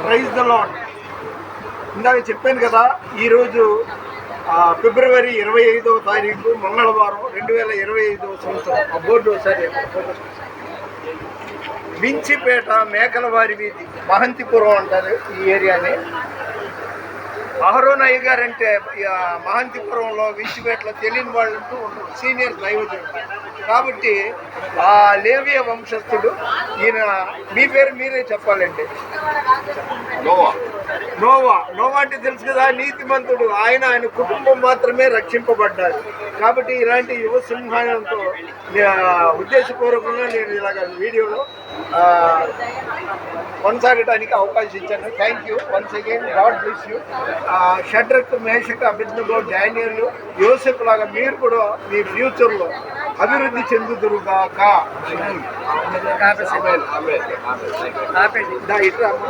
Praise the lord. ఇందాక చెప్పాను కదా, ఈరోజు ఫిబ్రవరి 25వ తారీఖు మంగళవారం 2025వ సంవత్సరం. ఆ బోర్డు ఒకసారి వించిపేట మేకలవారి వీధి, మహంతిపురం అంటారు ఈ ఏరియాని. అహరోన్ అయ్య గారు అంటే మహంతిపురంలో వించిపేటలో తెలియని వాళ్ళంటూ ఉండరు, సీనియర్ దైవజనుడు కాబట్టి ఆ లేవియ వంశస్థుడు ఈయన. మీ పేరు మీరే చెప్పాలండి. నోవా అంటే తెలుసు కదా, నీతిమంతుడు. ఆయన కుటుంబం మాత్రమే రక్షింపబడ్డారు. కాబట్టి ఇలాంటి యువ సింహాలతో ఉద్దేశపూర్వకంగా నేను ఇలాగ వీడియోలో కొనసాగడానికి అవకాశం ఇచ్చాను. Thank you once again. God bless you. Shadrach, Meshach, Abednego, డానియేలు, యోసేపు లాగా మీరు కూడా మీ ఫ్యూచర్లో అభివృద్ధి చెందుదురుగాక.